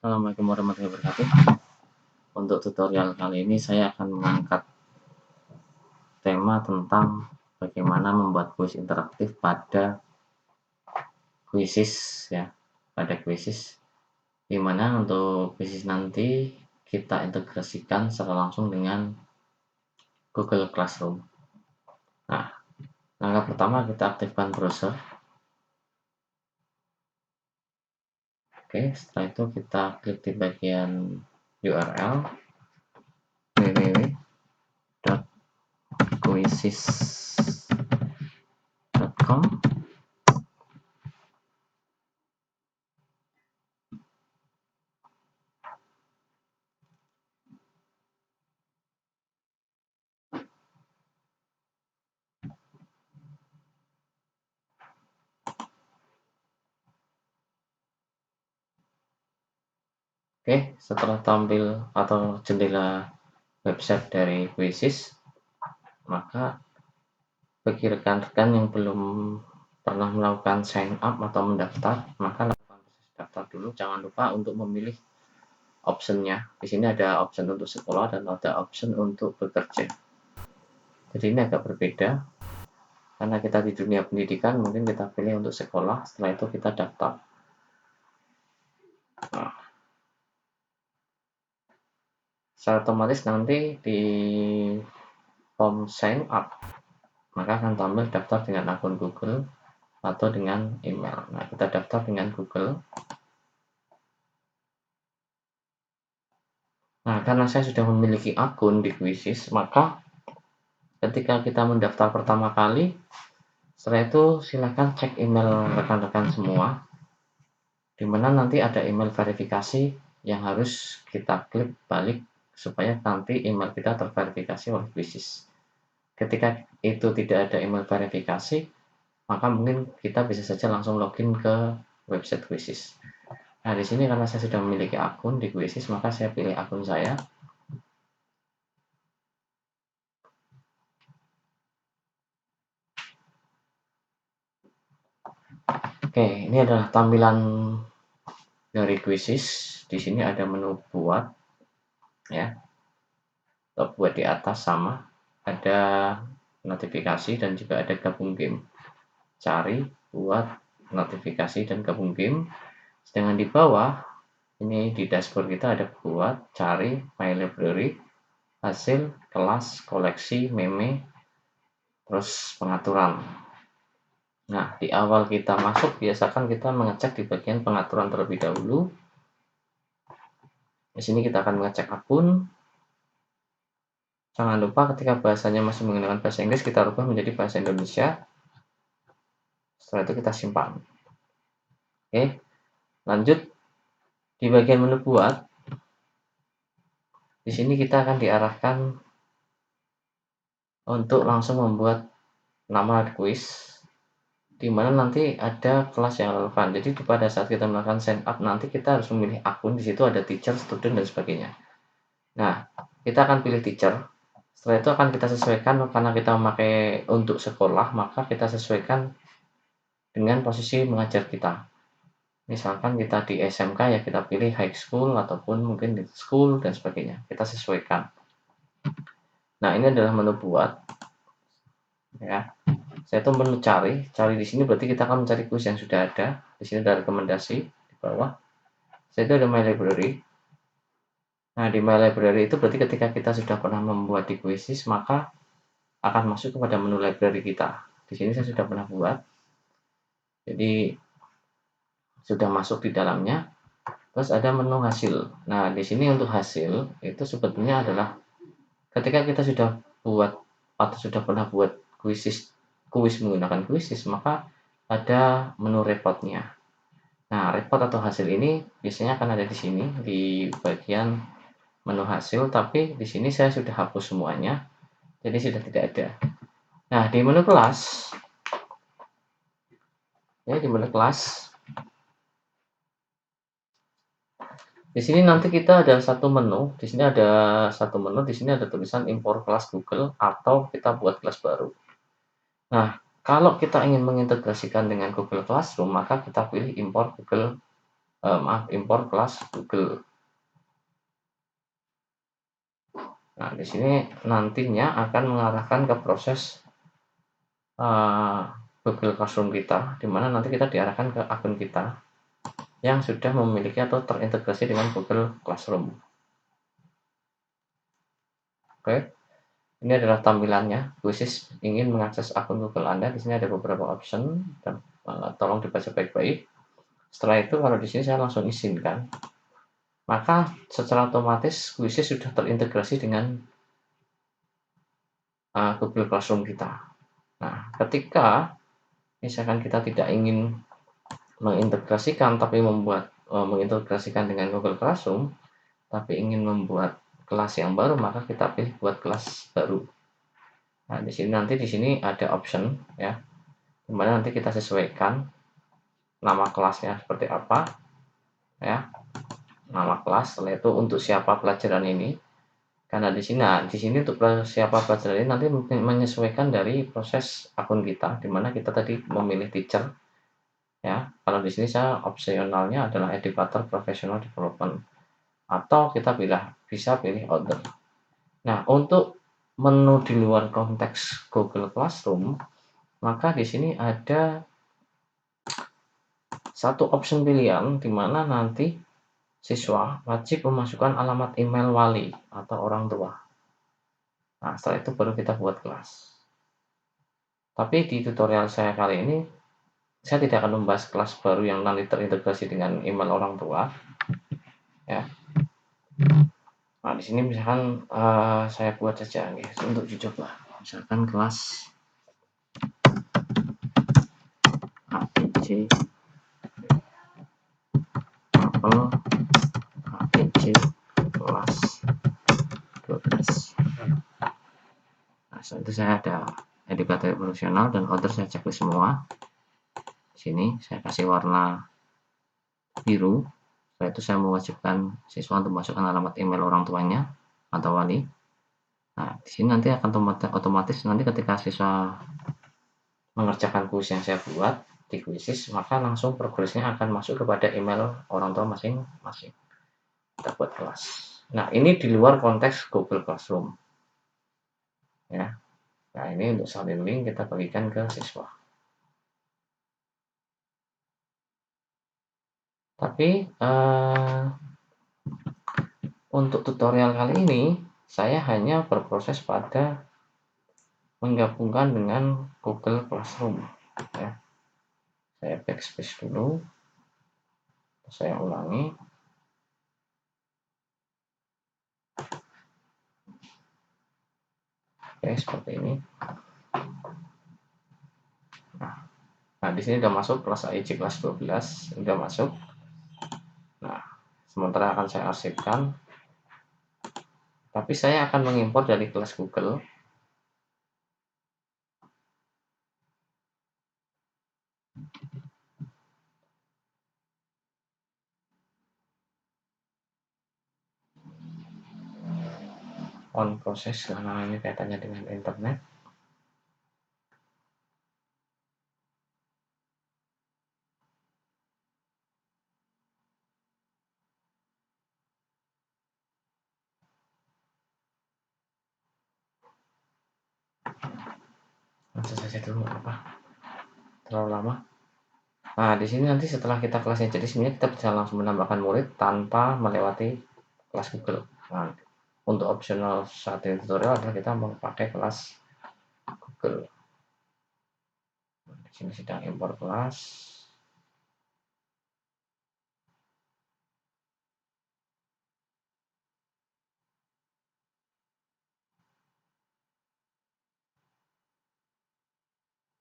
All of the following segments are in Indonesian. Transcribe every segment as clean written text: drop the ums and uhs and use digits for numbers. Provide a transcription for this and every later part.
Assalamualaikum warahmatullahi wabarakatuh. Untuk tutorial kali ini saya akan mengangkat tema tentang bagaimana membuat kuis interaktif pada Quizzes ya, dimana untuk Quizzes nanti kita integrasikan secara langsung dengan Google Classroom. Nah, langkah pertama kita aktifkan browser. Oke, setelah itu kita klik di bagian URL www.quizzes.com. Oke, setelah tampil atau jendela website dari Quizzes, maka bagi rekan-rekan yang belum pernah melakukan sign up atau mendaftar, maka lakukan proses daftar dulu. Jangan lupa untuk memilih optionnya. Di sini ada option untuk sekolah dan ada option untuk bekerja. Jadi ini agak berbeda, karena kita di dunia pendidikan, mungkin kita pilih untuk sekolah, setelah itu kita daftar. Nah, secara otomatis nanti di form sign up, maka akan tampil daftar dengan akun Google atau dengan email. Nah, kita daftar dengan Google. Nah, karena saya sudah memiliki akun di Quizzes, maka ketika kita mendaftar pertama kali, setelah itu silakan cek email rekan-rekan semua, di mana nanti ada email verifikasi yang harus kita klik balik supaya nanti email kita terverifikasi oleh Quizzes. Ketika itu tidak ada email verifikasi, maka mungkin kita bisa saja langsung login ke website Quizzes. Nah, di sini karena saya sudah memiliki akun di Quizzes, maka saya pilih akun saya. Oke, ini adalah tampilan dari Quizzes. Di sini ada menu buat, ya. Buat di atas sama, ada notifikasi dan juga ada gabung game. Cari, buat, notifikasi dan gabung game. Sedangkan di bawah ini di dashboard kita ada buat, cari, my library, hasil, kelas, koleksi, meme, terus pengaturan. Nah, di awal kita masuk, biasakan kita mengecek di bagian pengaturan terlebih dahulu. Di sini kita akan mengecek akun. Jangan lupa ketika bahasanya masih menggunakan bahasa Inggris, kita rubah menjadi bahasa Indonesia. Setelah itu kita simpan. Oke, lanjut di bagian menu buat. Di sini kita akan diarahkan untuk langsung membuat nama quiz, di mana nanti ada kelas yang relevan. Jadi pada saat kita melakukan sign up, nanti kita harus memilih akun. Di situ ada teacher, student, dan sebagainya. Nah, kita akan pilih teacher. Setelah itu akan kita sesuaikan, karena kita memakai untuk sekolah, maka kita sesuaikan dengan posisi mengajar kita. Misalkan kita di SMK, ya kita pilih high school ataupun mungkin di school dan sebagainya. Kita sesuaikan. Nah, ini adalah menu buat. Ya. Saya itu menu cari di sini berarti kita akan mencari kuis yang sudah ada. Di sini ada rekomendasi di bawah. Saya itu ada my library. Nah, di my library itu berarti ketika kita sudah pernah membuat di Quizzes, maka akan masuk kepada menu library kita. Di sini saya sudah pernah buat. Jadi sudah masuk di dalamnya. Terus ada menu hasil. Nah, di sini untuk hasil itu sebetulnya adalah ketika kita sudah buat atau sudah pernah buat kuis menggunakan Quizzes, maka ada menu reportnya. Nah, report atau hasil ini biasanya akan ada di sini di bagian menu hasil, tapi di sini saya sudah hapus semuanya, jadi sudah tidak ada. Nah, di menu kelas, ya di menu kelas, di sini nanti kita ada satu menu. Di sini ada satu menu. Di sini ada tulisan import kelas Google atau kita buat kelas baru. Nah, kalau kita ingin mengintegrasikan dengan Google Classroom, maka kita pilih import Google impor kelas Google. Nah, di sini nantinya akan mengarahkan ke proses Google Classroom kita, di mana nanti kita diarahkan ke akun kita yang sudah memiliki atau terintegrasi dengan Google Classroom. Oke, ini adalah tampilannya. Khusus ingin mengakses akun Google Anda, di sini ada beberapa option dan tolong dibaca baik-baik. Setelah itu, kalau di sini saya langsung izinkan, maka secara otomatis Quizzes sudah terintegrasi dengan Google Classroom kita. Nah, ketika misalkan kita tidak ingin mengintegrasikan tapi mengintegrasikan dengan Google Classroom, tapi ingin membuat kelas yang baru, maka kita pilih buat kelas baru. Nah, di sini ada option ya, dimana nanti kita sesuaikan nama kelasnya seperti apa ya, nama kelas. Setelah itu untuk siapa pelajaran ini, karena di sini untuk siapa pelajaran ini nanti menyesuaikan dari proses akun kita, dimana kita tadi memilih teacher ya. Kalau di sini saya opsionalnya adalah educator professional development, atau kita bisa pilih other. Nah, untuk menu di luar konteks Google Classroom, maka di sini ada satu option pilihan di mana nanti siswa wajib memasukkan alamat email wali atau orang tua. Nah, setelah itu baru kita buat kelas. Tapi di tutorial saya kali ini, saya tidak akan membahas kelas baru yang nanti terintegrasi dengan email orang tua. Ya. Nah, di sini misalkan saya buat saja untuk dicoba. Misalkan kelas ABC atau ABC kelas 12. Nah, setelah itu saya ada educator profesional dan other, saya checklist semua. Di sini saya kasih warna biru. Setelah itu saya mewajibkan siswa untuk masukkan alamat email orang tuanya atau wali. Nah, di sini nanti akan otomatis nanti ketika siswa mengerjakan kuis yang saya buat di Quizzes, maka langsung progresnya akan masuk kepada email orang tua masing-masing. Kita buat kelas. Nah, ini di luar konteks Google Classroom. Ya. Nah, ini untuk salin link kita bagikan ke siswa. Tapi untuk tutorial kali ini saya hanya berproses pada menggabungkan dengan Google Classroom ya. Saya backspace dulu, saya ulangi. Oke, seperti ini. Nah, di sini sudah masuk kelas AIC kelas 12, sudah masuk. Nah, sementara akan saya arsipkan. Tapi saya akan mengimpor dari kelas Google. On proses karena ini kaitannya dengan internet. Langsung saja dulu, apa terlalu lama. Nah, di sini nanti setelah kita kelasnya jadi, sebenarnya kita bisa langsung menambahkan murid tanpa melewati kelas Google. Nah, untuk optional saat ini tutorial adalah kita memakai kelas Google. Di sini sedang impor kelas.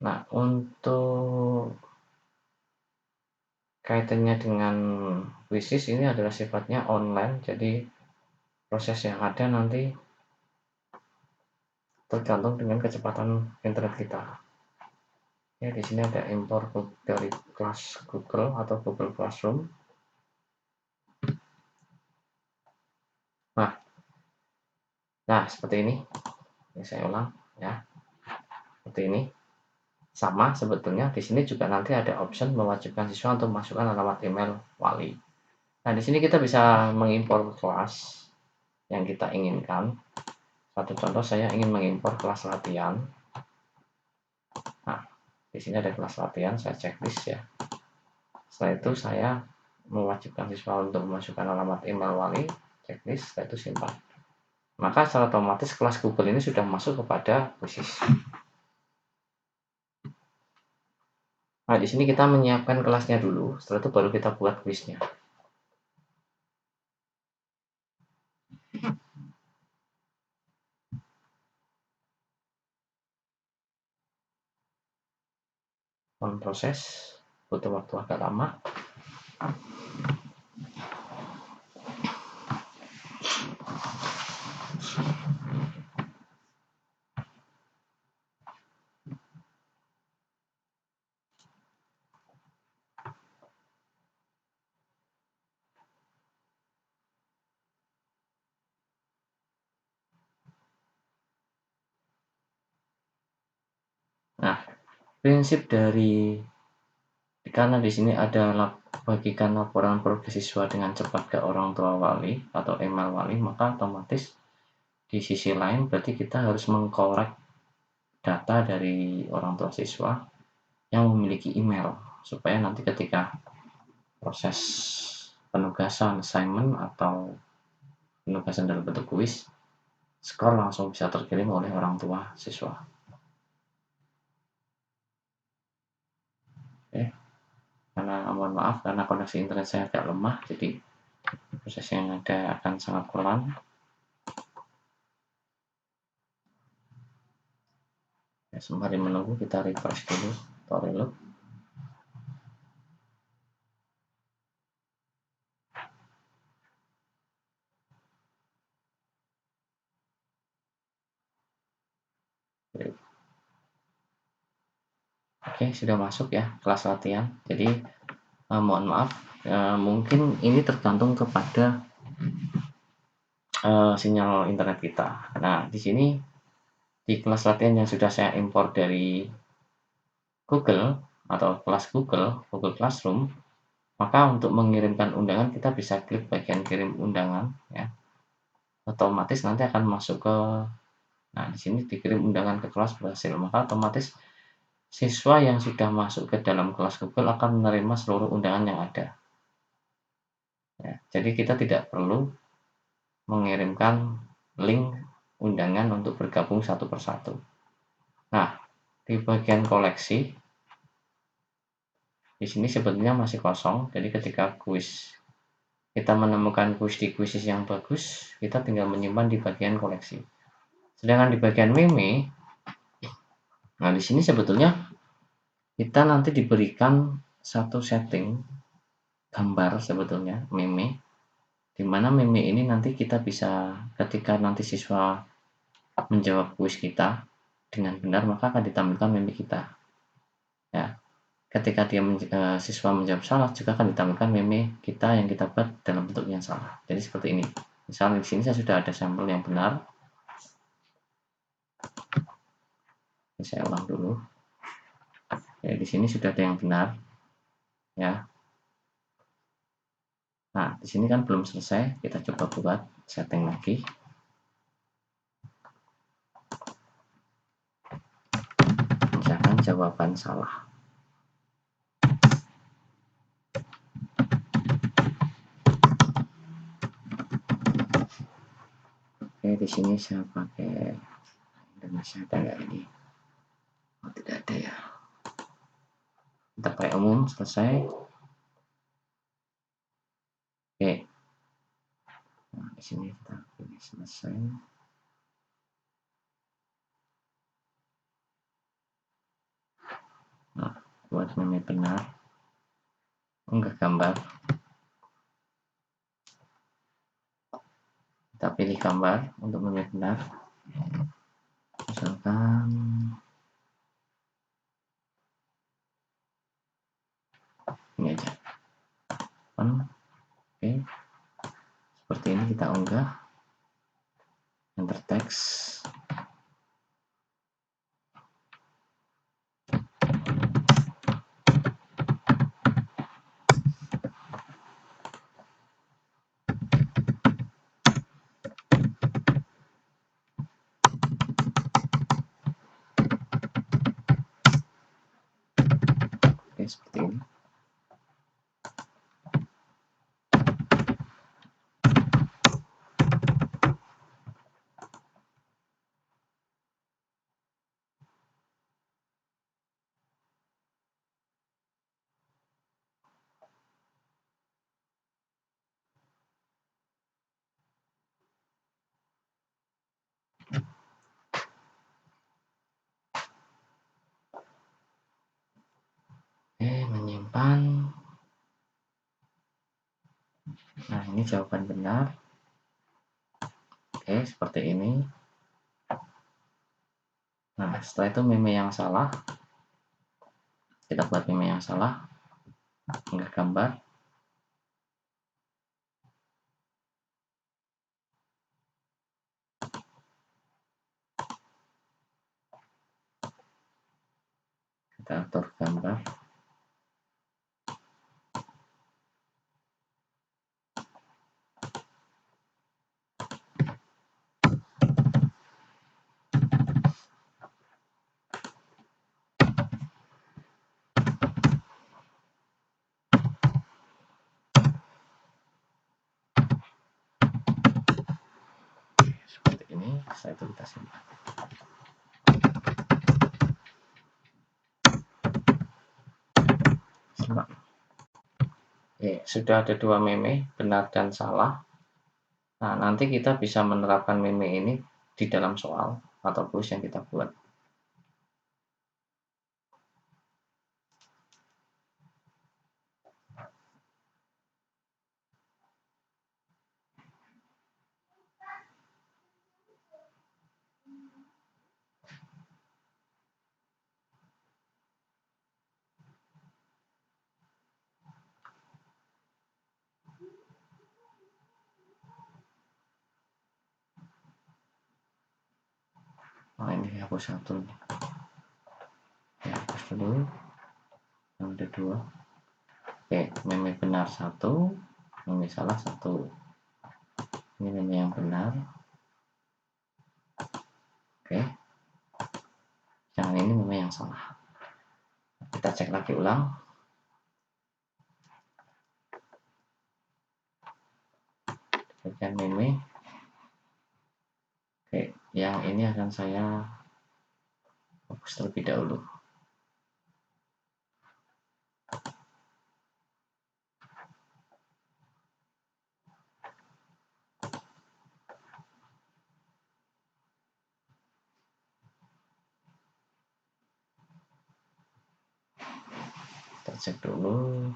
Nah, untuk kaitannya dengan Quizzes ini adalah sifatnya online, jadi proses yang ada nanti tergantung dengan kecepatan internet kita. Ya, di sini ada impor dari kelas Google atau Google Classroom. Nah, seperti ini. Ini saya ulang ya. Seperti ini. Sama sebetulnya di sini juga nanti ada option mewajibkan siswa untuk masukkan alamat email wali. Nah, di sini kita bisa mengimpor kelas yang kita inginkan. Satu contoh, saya ingin mengimpor kelas latihan. Nah, di sini ada kelas latihan, saya checklist ya. Setelah itu saya mewajibkan siswa untuk memasukkan alamat email wali, checklist, setelah itu simpan. Maka secara otomatis kelas Google ini sudah masuk kepada Quizzes. Nah, di sini kita menyiapkan kelasnya dulu, setelah itu baru kita buat kuisnya. Proses butuh waktu agak lama. Nah, prinsip dari karena di sini ada bagikan laporan progres siswa dengan cepat ke orang tua wali atau email wali, maka otomatis di sisi lain berarti kita harus mengkorek data dari orang tua siswa yang memiliki email supaya nanti ketika proses penugasan assignment atau penugasan dalam bentuk kuis, skor langsung bisa terkirim oleh orang tua siswa. Oke. Karena mohon maaf karena koneksi internet saya agak lemah, jadi proses yang ada akan sangat pelan. Ya, sembari menunggu kita refresh dulu atau reload. Oke, sudah masuk ya kelas latihan. Jadi mohon maaf, mungkin ini tergantung kepada sinyal internet kita. Nah, di sini di kelas latihan yang sudah saya impor dari Google atau kelas Google Classroom, maka untuk mengirimkan undangan kita bisa klik bagian kirim undangan ya. Otomatis nanti akan masuk ke, nah di sini dikirim undangan ke kelas berhasil, maka otomatis siswa yang sudah masuk ke dalam kelas Google akan menerima seluruh undangan yang ada. Ya, jadi kita tidak perlu mengirimkan link undangan untuk bergabung satu persatu. Nah, di bagian koleksi, di sini sebetulnya masih kosong, jadi ketika kuis kita menemukan kuis di kuisis yang bagus, kita tinggal menyimpan di bagian koleksi. Sedangkan di bagian meme, nah di sini sebetulnya kita nanti diberikan satu setting gambar sebetulnya meme, di mana meme ini nanti kita bisa ketika nanti siswa menjawab kuis kita dengan benar, maka akan ditampilkan meme kita. Ya, ketika siswa menjawab salah juga akan ditampilkan meme kita yang kita buat dalam bentuk yang salah. Jadi seperti ini. Misalnya di sini saya sudah ada sampel yang benar. Saya ulang dulu. Ya, di sini sudah ada yang benar. Ya. Nah, di sini kan belum selesai. Kita coba buat setting lagi. Misalkan jawaban salah. Oke, di sini saya pakai Indonesia, ada nggak ini? Oh, tidak ada ya. Kita pakai umum, selesai. Oke. Nah, di sini kita pilih selesai. Nah, buat meme benar. Unggah gambar. Kita pilih gambar untuk meme benar. Misalkan ini aja. Oke. Seperti ini kita unggah. Enter text. Menyimpan. Nah, ini jawaban benar. Seperti ini. Nah, setelah itu meme yang salah. Kita buat meme yang salah. Unggah gambar. Kita atur gambar. Seperti ini. Setelah itu kita simpan. Sudah ada dua meme, benar dan salah. Nah, nanti kita bisa menerapkan meme ini di dalam soal atau kuis yang kita buat. Nah, ini hapus satu. Hapus dulu. Yang ada dua. Meme benar satu, meme salah satu. Ini meme yang benar. Jangan ini meme yang salah. Kita cek lagi ulang. Bagian meme. Yang ini akan saya hapus terlebih dahulu. Kita cek dulu.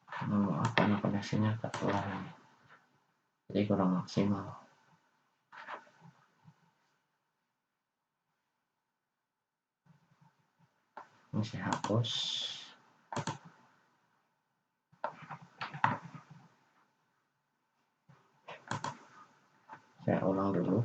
Karena koneksinya agak kurang, jadi kurang maksimal. Ini saya hapus. Saya ulang dulu.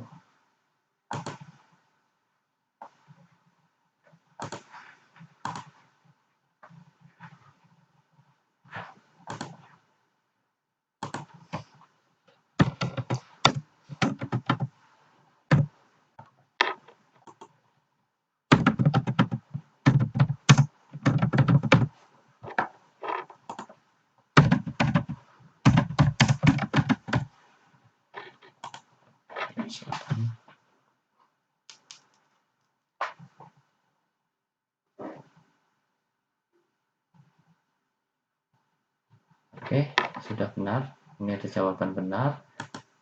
Sudah benar. Ini ada jawaban benar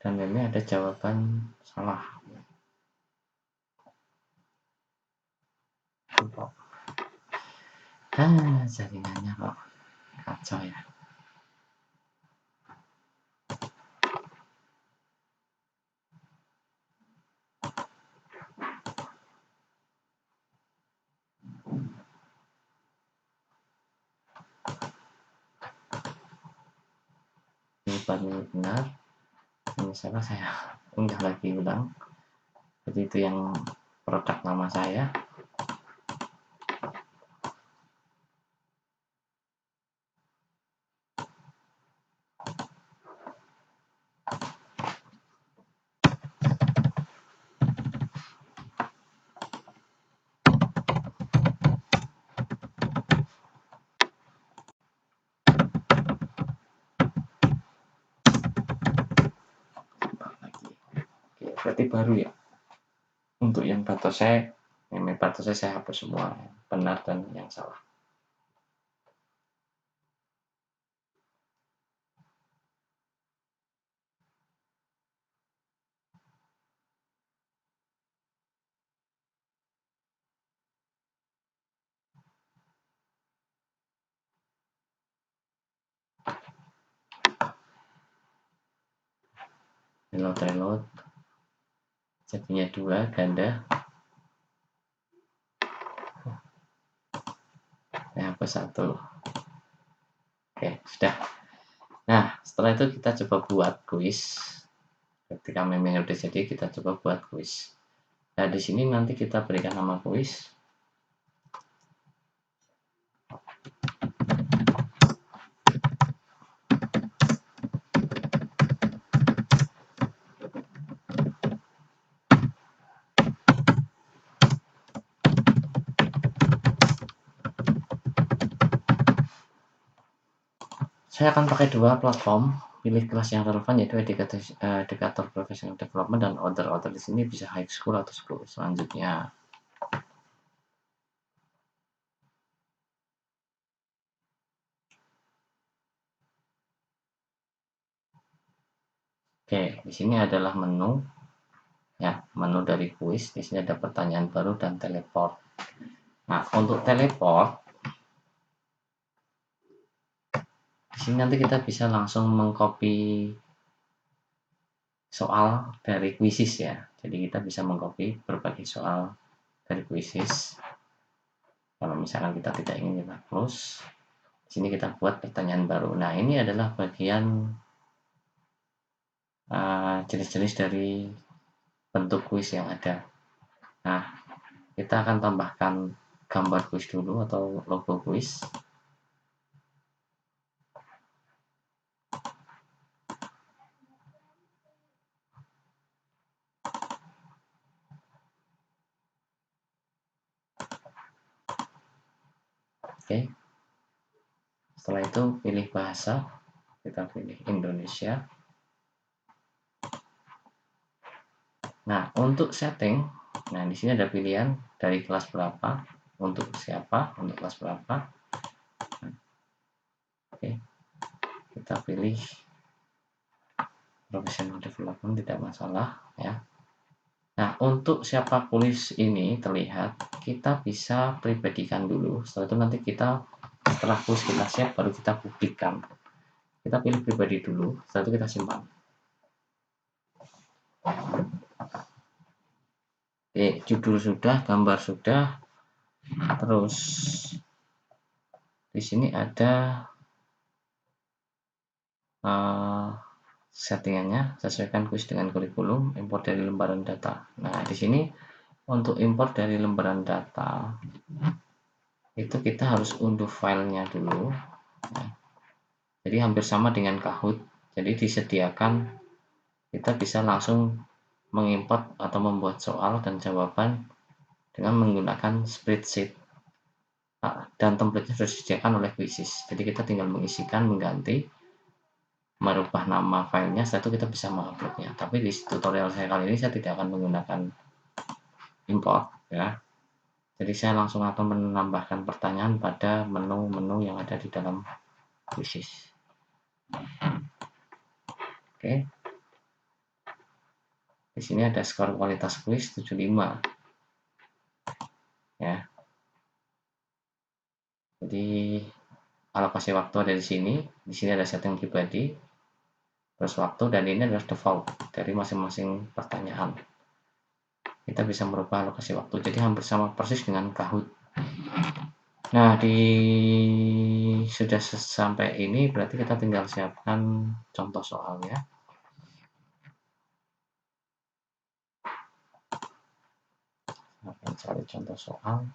dan ini ada jawaban salah. Jaringannya kok kacau ya. Ini benar, ini salah, saya unggah lagi ulang. Jadi itu yang produk nama saya. Berarti baru ya. Untuk yang batosnya, meme batosnya saya hapus semua, benar dan yang salah. reload jadinya 2 ganda, hapus 1. Oke, sudah. Nah, setelah itu kita coba buat kuis. Ketika memang udah jadi, kita coba buat kuis. Nah, di sini nanti kita berikan nama kuis. Saya akan pakai 2 platform, pilih kelas yang relevan yaitu Educator Professional Development dan order di sini bisa high school atau school. Selanjutnya oke, di sini adalah menu ya, menu dari kuis. Di sini ada pertanyaan baru dan teleport. Nah, untuk teleport di sini nanti kita bisa langsung mengcopy soal dari kuisis ya. Jadi kita bisa mengcopy berbagai soal dari kuisis. Kalau misalkan kita tidak ingin, kita close. Di sini kita buat pertanyaan baru. Nah, ini adalah bagian jenis-jenis dari bentuk kuis yang ada. Nah, kita akan tambahkan gambar kuis dulu atau logo kuis. Oke. Setelah itu pilih bahasa, kita pilih Indonesia. Nah, untuk setting, nah di sini ada pilihan dari kelas berapa, untuk siapa, untuk kelas berapa. Oke, kita pilih professional development, tidak masalah ya. Nah, untuk siapa kuis ini terlihat, kita bisa pribadikan dulu. Setelah itu nanti setelah kuis kita siap, baru kita publikkan. Kita pilih pribadi dulu, setelah itu kita simpan. Oke, judul sudah, gambar sudah, terus di sini ada settingannya, sesuaikan kuis dengan kurikulum, import dari lembaran data. Nah, di sini untuk import dari lembaran data itu kita harus unduh filenya dulu. Nah, jadi hampir sama dengan Kahoot. Jadi disediakan kita bisa langsung mengimport atau membuat soal dan jawaban dengan menggunakan spreadsheet. Dan template-nya sudah disediakan oleh Quizzes. Jadi kita tinggal mengisikan, mengganti, merubah nama filenya, setelah itu kita bisa menguploadnya. Tapi di tutorial saya kali ini saya tidak akan menggunakan import ya. Jadi saya langsung akan menambahkan pertanyaan pada menu-menu yang ada di dalam Quizzes. Oke. Di sini ada skor kualitas kuis 75. Ya. Jadi alokasi waktu ada di sini. Di sini ada setting pribadi, terus waktu, dan ini adalah default dari masing-masing pertanyaan. Kita bisa merubah alokasi waktu, jadi hampir sama persis dengan Kahoot. Nah, sudah sampai ini berarti kita tinggal siapkan contoh soalnya. Akan cari contoh soal.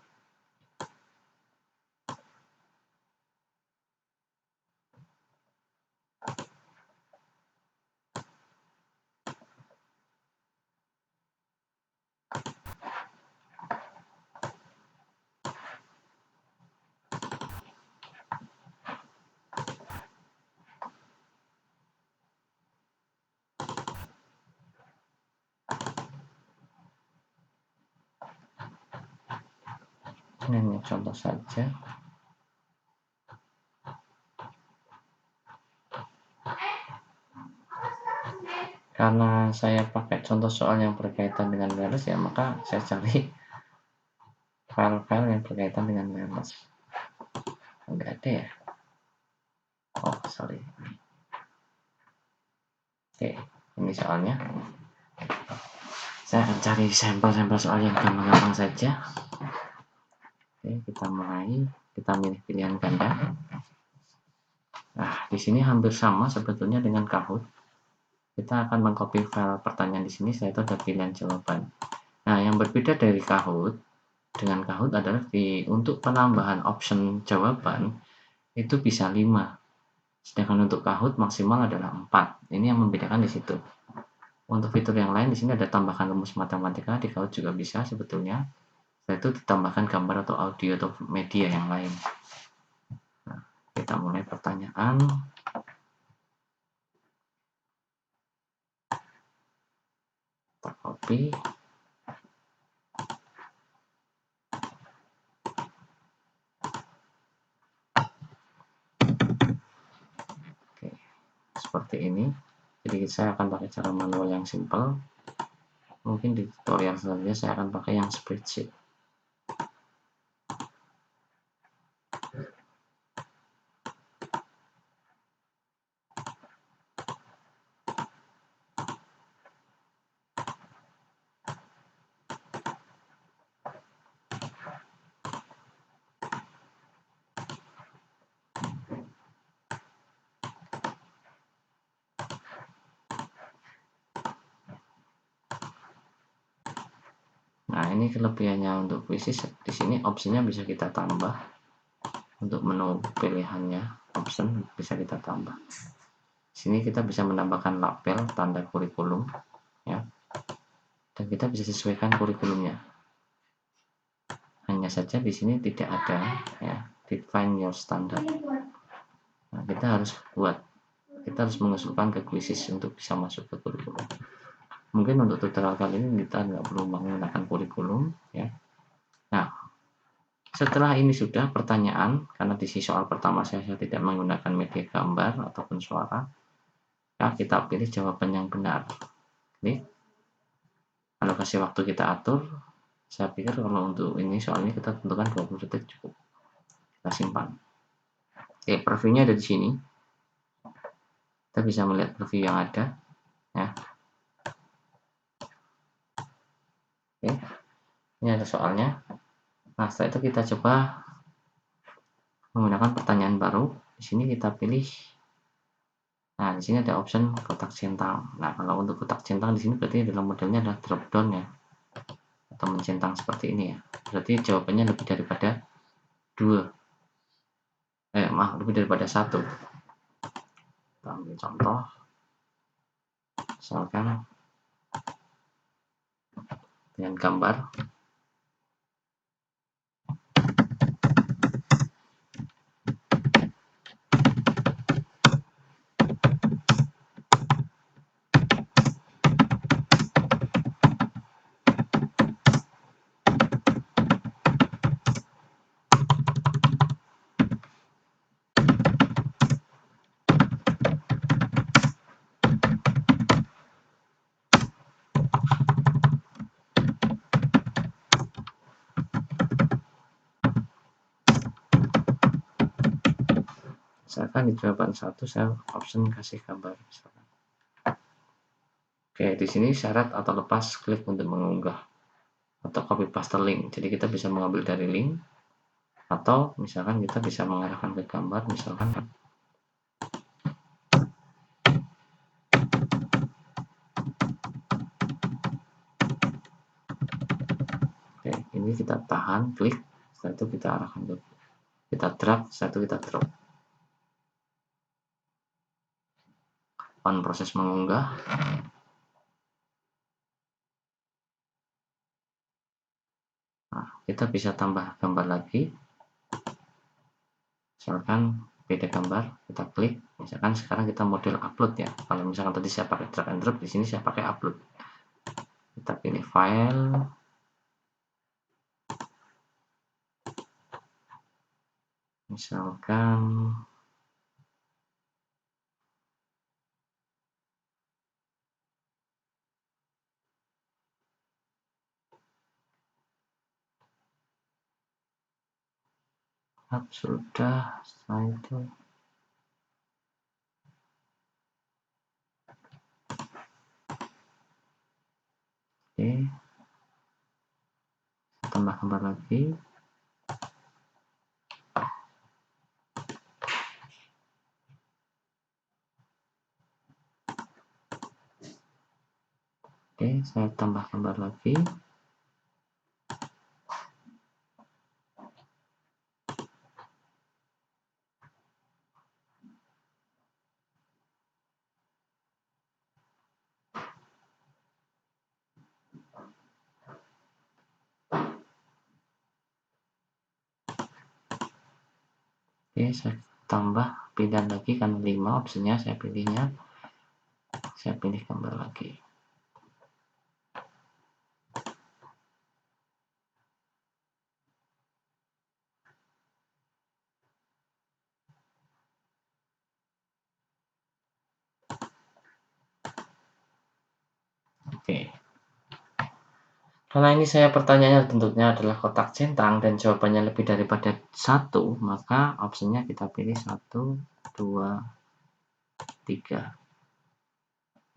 Ini contoh saja. Karena saya pakai contoh soal yang berkaitan dengan wireless ya, maka saya cari file-file yang berkaitan dengan wireless. Enggak ada ya. Oh, sorry. Oke. Ini soalnya. Saya akan cari sampel-sampel soal yang gampang-gampang saja. Oke, kita mulai. Kita milih pilihan ganda. Nah, di sini hampir sama sebetulnya dengan Kahoot. Kita akan mengcopy file pertanyaan di sini, saya itu ada pilihan jawaban. Nah, yang berbeda dari Kahoot dengan Kahoot adalah untuk penambahan option jawaban itu bisa 5. Sedangkan untuk Kahoot maksimal adalah 4. Ini yang membedakan di situ. Untuk fitur yang lain di sini ada tambahkan rumus matematika, di Kahoot juga bisa sebetulnya. Setelah itu ditambahkan gambar atau audio atau media yang lain. Nah, kita mulai pertanyaan. Kita copy. Oke, seperti ini. Jadi saya akan pakai cara manual yang simple. Mungkin di tutorial selanjutnya saya akan pakai yang spreadsheet. Nah, ini kelebihannya untuk quizzes. Di sini opsinya bisa kita tambah. Untuk menu pilihannya, option bisa kita tambah. Di sini kita bisa menambahkan label tanda kurikulum, ya. Dan kita bisa sesuaikan kurikulumnya. Hanya saja di sini tidak ada, ya, define your standard. Nah, kita harus mengusulkan ke quizzes untuk bisa masuk ke kurikulum. Mungkin untuk tutorial kali ini kita nggak perlu menggunakan kurikulum, ya. Nah, setelah ini sudah pertanyaan, karena di soal pertama saya tidak menggunakan media gambar ataupun suara, nah kita pilih jawaban yang benar. Klik. Alokasi waktu kita atur. Saya pikir kalau untuk ini soalnya kita tentukan 20 detik cukup. Kita simpan. Oke, previewnya ada di sini. Kita bisa melihat preview yang ada, ya. Oke, ini ada soalnya. Nah, setelah itu kita coba menggunakan pertanyaan baru. Di sini kita pilih. Nah, di sini ada option kotak centang. Nah, kalau untuk kotak centang di sini berarti dalam modelnya adalah drop down, ya, atau mencentang seperti ini, ya. Berarti jawabannya lebih daripada 2. Lebih daripada 1. Kita ambil contoh. Misalkan dengan gambar. Misalkan di jawaban 1 saya option kasih gambar misalkan. Oke, di sini syarat atau lepas klik untuk mengunggah atau copy paste link. Jadi kita bisa mengambil dari link atau misalkan kita bisa mengarahkan ke gambar misalkan. Oke, ini kita tahan, klik, setelah itu kita arahkan ke, kita drag, setelah itu kita drop. On proses mengunggah. Nah, kita bisa tambah gambar lagi. Misalkan beda gambar, kita klik. Misalkan sekarang kita model upload, ya. Kalau misalkan tadi saya pakai drag and drop, di sini saya pakai upload. Kita pilih file. Misalkan sudah, setelah itu tambah gambar lagi. Oke, saya tambah gambar lagi. Oke, saya tambah pilihan lagi kan 5 opsinya, saya pilih gambar lagi. Oke. Karena ini saya pertanyaannya bentuknya adalah kotak centang dan jawabannya lebih daripada 1, maka opsinya kita pilih 1, 2, 3.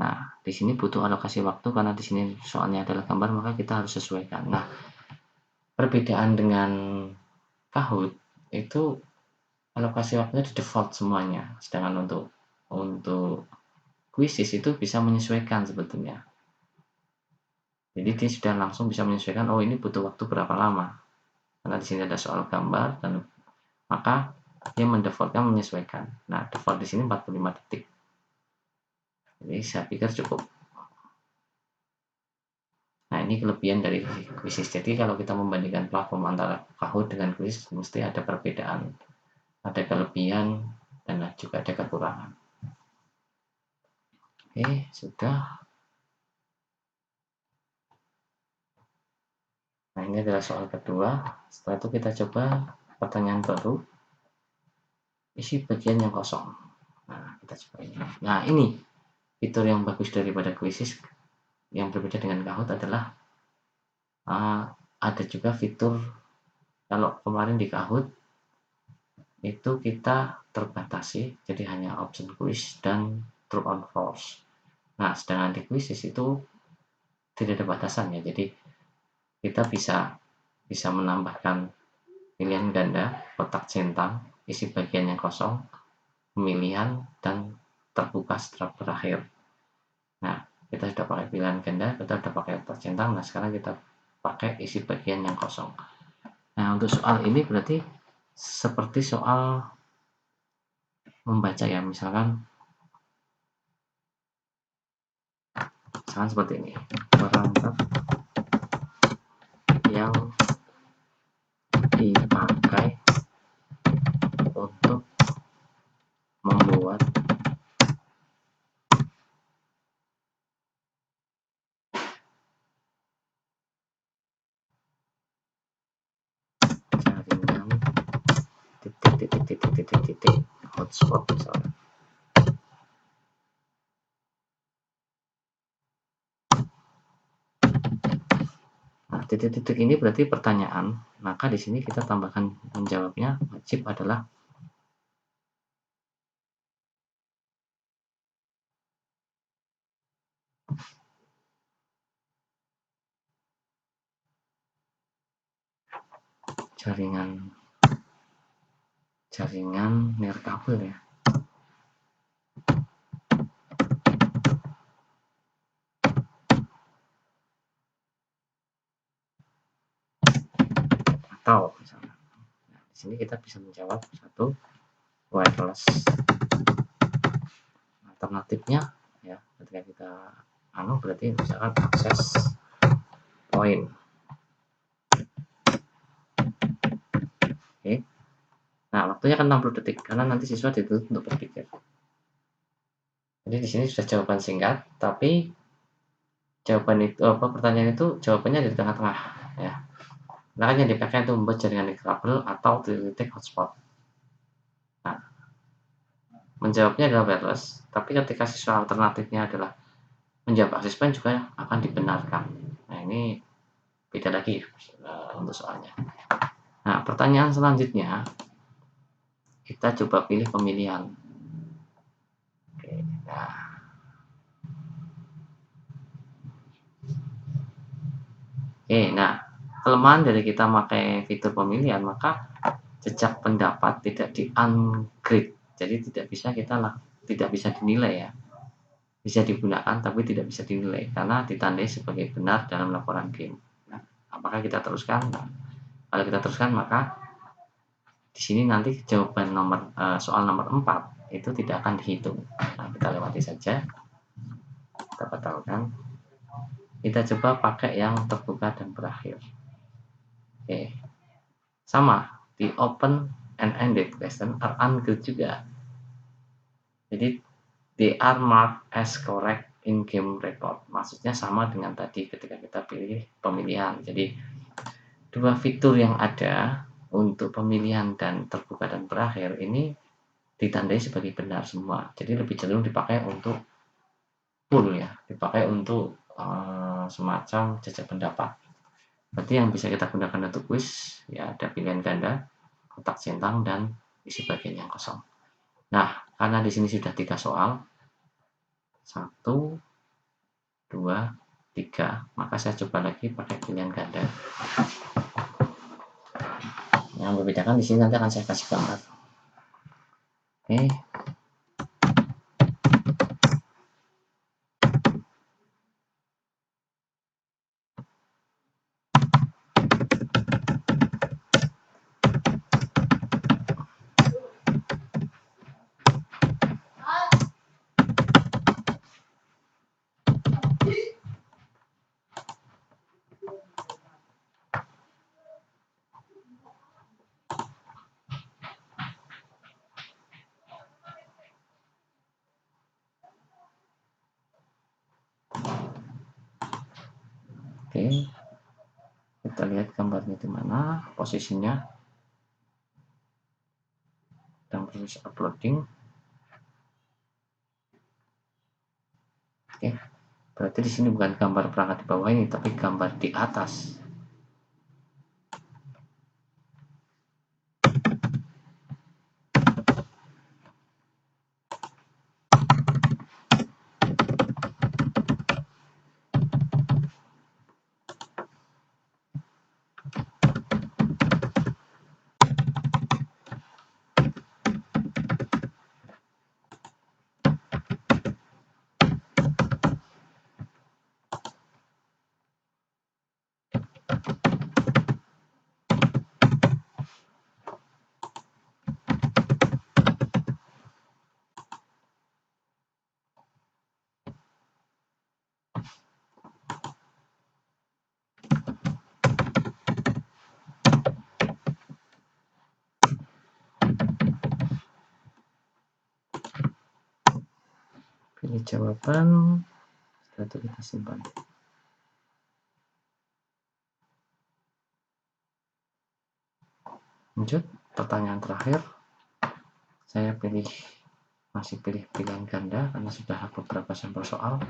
Nah, di sini butuh alokasi waktu karena di sini soalnya adalah gambar, maka kita harus sesuaikan. Nah, perbedaan dengan Kahoot itu alokasi waktunya di default semuanya, sedangkan untuk Quizzes itu bisa menyesuaikan sebetulnya. Jadi dia sudah langsung bisa menyesuaikan, oh ini butuh waktu berapa lama. Karena di sini ada soal gambar dan maka dia mendefaultkan menyesuaikan. Nah, default di sini 45 detik. Jadi saya pikir cukup. Nah, ini kelebihan dari Quizzes. Jadi kalau kita membandingkan platform antara Kahoot dengan Quizzes, mesti ada perbedaan. Ada kelebihan dan juga ada kekurangan. Oke, sudah. Nah, ini adalah soal kedua. Setelah itu kita coba pertanyaan baru. Isi bagian yang kosong. Nah, kita coba ini. Nah, ini fitur yang bagus daripada Quizzes yang berbeda dengan Kahoot adalah ada juga fitur, kalau kemarin di Kahoot itu kita terbatasi, jadi hanya option quiz dan true or false. Nah, sedangkan di Quizzes itu tidak ada batasannya, jadi kita bisa menambahkan pilihan ganda, kotak centang, isi bagian yang kosong, pemilihan, dan terbuka setelah berakhir. Nah, kita sudah pakai pilihan ganda, kita sudah pakai kotak centang, nah sekarang kita pakai isi bagian yang kosong. Nah, untuk soal ini berarti seperti soal membaca ya, misalkan seperti ini, perangkat yang dipakai untuk membuat jaringan titik hotspot misalnya. Nah, titik-titik ini berarti pertanyaan, maka di sini kita tambahkan menjawabnya wajib adalah jaringan nirkabel ya. Atau misalnya, nah, di sini kita bisa menjawab 1 wireless. Alternatifnya ya, ketika kita berarti misalkan akses point. Oke. Nah, waktunya kan 60 detik karena nanti siswa dituntut untuk berpikir. Jadi di sini sudah jawaban singkat, tapi jawaban itu pertanyaan itu jawabannya di tengah-tengah ya. Nah, yang dipakai itu membuat jaringan kabel atau titik hotspot. Nah, menjawabnya adalah wireless, tapi ketika siswa alternatifnya adalah menjawab akses point juga akan dibenarkan. Nah, ini beda lagi untuk soalnya. Nah, pertanyaan selanjutnya kita coba pilih pemilihan. Oke, nah kelemahan dari kita pakai fitur pemilihan, maka jejak pendapat tidak di-ungrade. Jadi tidak bisa dinilai ya. Bisa digunakan tapi tidak bisa dinilai karena ditandai sebagai benar dalam laporan game. Nah, apakah kita teruskan? Nah, kalau kita teruskan maka di sini nanti jawaban soal nomor 4 itu tidak akan dihitung. Nah, kita lewati saja. Kita batalkan. Kita coba pakai yang terbuka dan berakhir. Oke. Sama, di open and ended question are ungrade juga. Jadi they are marked as correct in game report. Maksudnya sama dengan tadi ketika kita pilih pemilihan. Jadi dua fitur yang ada untuk pemilihan dan terbuka dan berakhir ini ditandai sebagai benar semua. Jadi lebih cenderung dipakai untuk full ya, dipakai untuk semacam jejak pendapat. Berarti yang bisa kita gunakan untuk quiz ya ada pilihan ganda, kotak centang dan isi bagian yang kosong. Nah, karena di sini sudah 3 soal, 1, 2, 3, maka saya coba lagi pakai pilihan ganda. Yang membedakan di sini nanti akan saya kasih gambar. Oke. Oke, kita lihat gambarnya di mana, posisinya, dan proses uploading. Oke, berarti di sini bukan gambar perangkat di bawah ini, tapi gambar di atas. Pilih jawaban, setelah itu kita simpan. Lanjut, pertanyaan terakhir. Saya masih pilih pilihan ganda karena sudah beberapa sampel soal.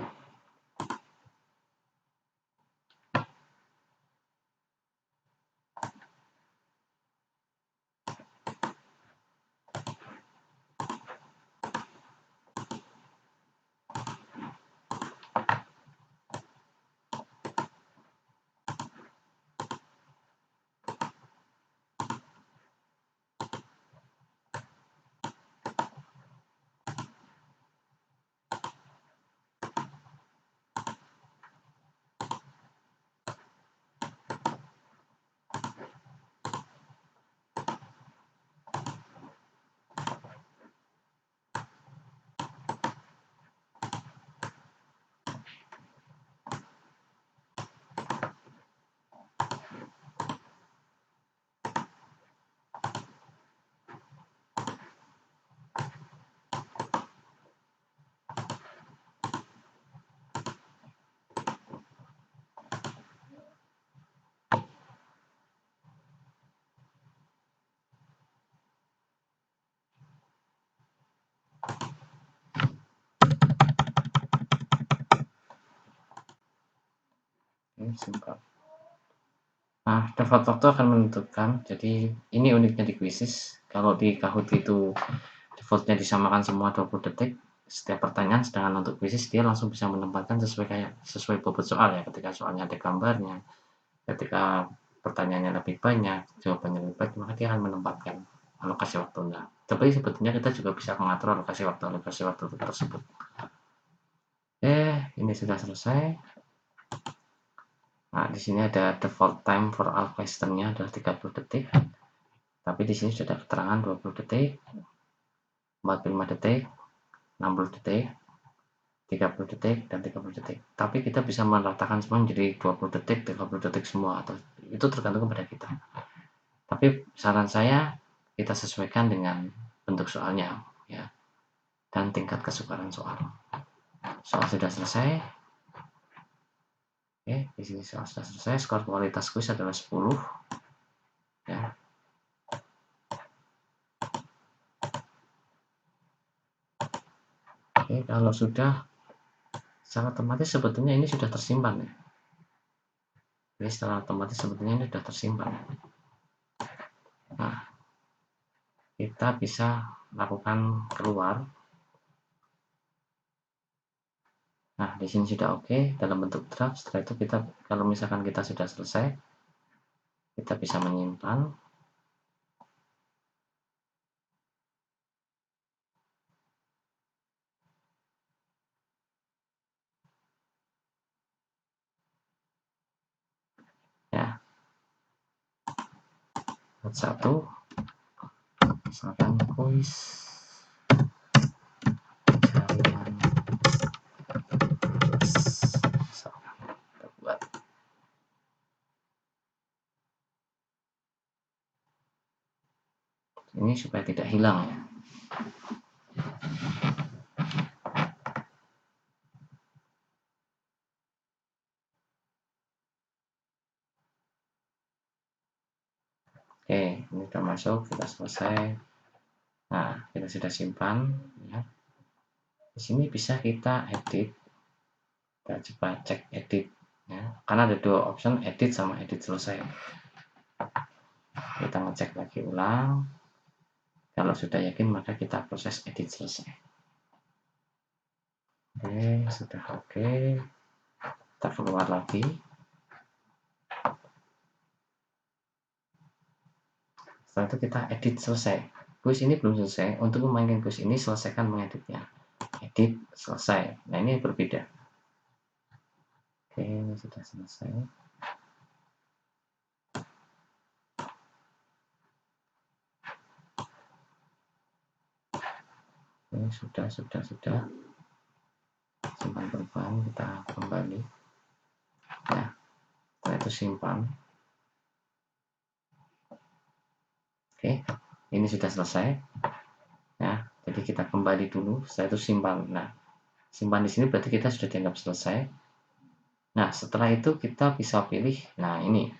Simpan. Nah, default waktu akan menentukan. Jadi ini uniknya di Quizzes. Kalau di Kahoot itu defaultnya disamakan semua 20 detik setiap pertanyaan, sedangkan untuk Quizzes dia langsung bisa menempatkan sesuai bobot soal ya. Ketika soalnya ada gambarnya, ketika pertanyaannya lebih banyak, jawabannya lebih banyak, maka dia akan menempatkan alokasi waktunya. Tapi sebetulnya kita juga bisa mengatur alokasi waktu tersebut. Ini sudah selesai. Nah, di sini ada default time for all questionnya adalah 30 detik. Tapi di sini sudah ada keterangan 20 detik, 45 detik, 60 detik, 30 detik, dan 30 detik. Tapi kita bisa meratakan semua menjadi 20 detik, 30 detik semua, atau itu tergantung kepada kita. Tapi saran saya kita sesuaikan dengan bentuk soalnya, ya, dan tingkat kesukaran soal. Soal sudah selesai. Oke, di sini soal sudah selesai. Skor kualitas kuis adalah 10. Ya. Oke, kalau sudah secara otomatis sebetulnya ini sudah tersimpan ya. Jadi secara otomatis sebetulnya ini sudah tersimpan. Nah, kita bisa lakukan keluar. Nah, di sini sudah oke dalam bentuk draft. Setelah itu kita, kalau misalkan kita sudah selesai, kita bisa menyimpan. Ya, satu, misalkan kuis jaringan, misalkan kita buat. Ini supaya tidak hilang ya. Oke, ini sudah masuk, kita selesai. Nah, kita sudah simpan ya. Di sini bisa kita edit. Kita coba cek edit ya. Karena ada dua option, edit sama edit selesai. Kita ngecek lagi ulang. Kalau sudah yakin maka kita proses edit selesai. Oke, sudah oke. Kita keluar lagi. Setelah itu kita edit selesai. Kuis ini belum selesai. Untuk memainkan kuis ini, selesaikan mengeditnya. Edit selesai. Nah, ini berbeda. Oke, ini sudah selesai. Ini sudah. Simpan perubahan, kita kembali. Nah, setelah itu simpan. Oke, ini sudah selesai. Ya, jadi kita kembali dulu. Setelah itu simpan. Nah, simpan di sini berarti kita sudah dianggap selesai. Nah, setelah itu kita bisa pilih. Nah, ini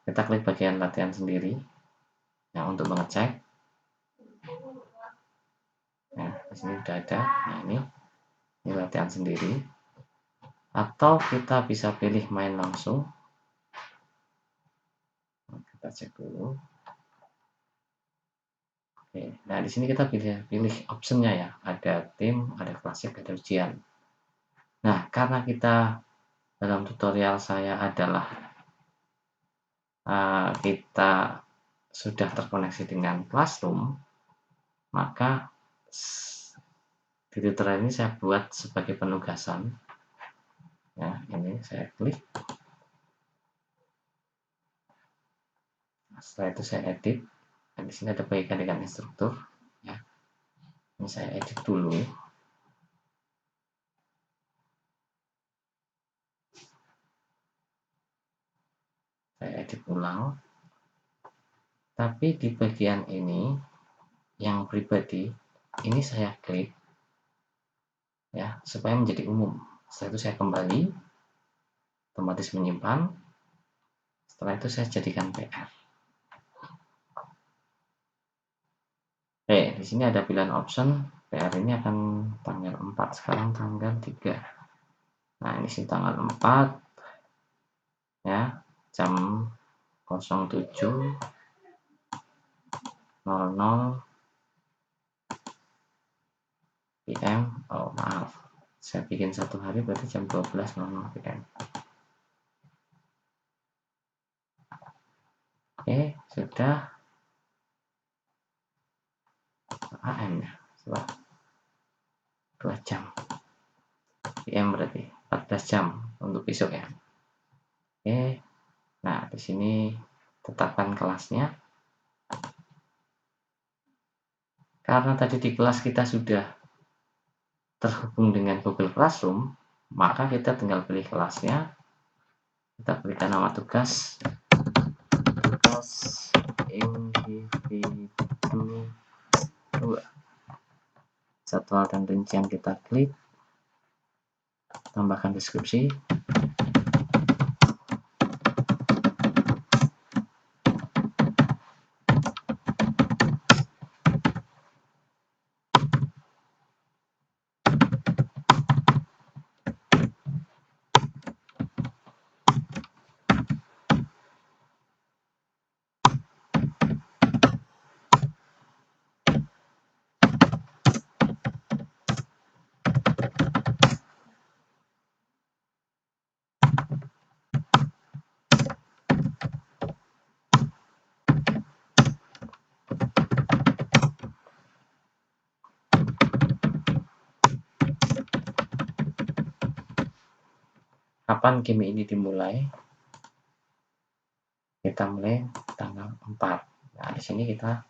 kita klik bagian latihan sendiri. Nah, untuk mengecek. Nah, di sini sudah ada. Nah, ini latihan sendiri. Atau kita bisa pilih main langsung. Kita cek dulu. Oke, nah di sini kita pilih optionnya ya. Ada tim, ada klasik, ada ujian. Nah, karena kita dalam tutorial saya adalah kita sudah terkoneksi dengan Classroom, maka di tutorial ini saya buat sebagai penugasan. Ya, ini saya klik. Setelah itu saya edit. Dan di sini ada bagian dengan instruktur. Ya, ini saya edit dulu. Saya edit ulang. Tapi di bagian ini yang pribadi ini saya klik ya supaya menjadi umum. Setelah itu saya kembali, otomatis menyimpan. Setelah itu saya jadikan PR. Oke, di sini ada pilihan option. PR ini akan tanggal 4, sekarang tanggal 3. Nah, ini sih tanggal 4 ya, jam 07.00 PM. Oh, maaf. Saya bikin satu hari berarti jam 12.00 PM. sudah AM ya, setelah 2 jam. PM berarti 14 jam untuk besok ya. Oke. Nah, di sini tetapkan kelasnya. Karena tadi di kelas kita sudah terhubung dengan Google Classroom, maka kita tinggal pilih kelasnya. Kita berikan nama tugas individu 2. Jadwal dan rincian kita klik. Tambahkan deskripsi. Kapan game ini dimulai? Kita mulai tanggal 4. Nah, di sini kita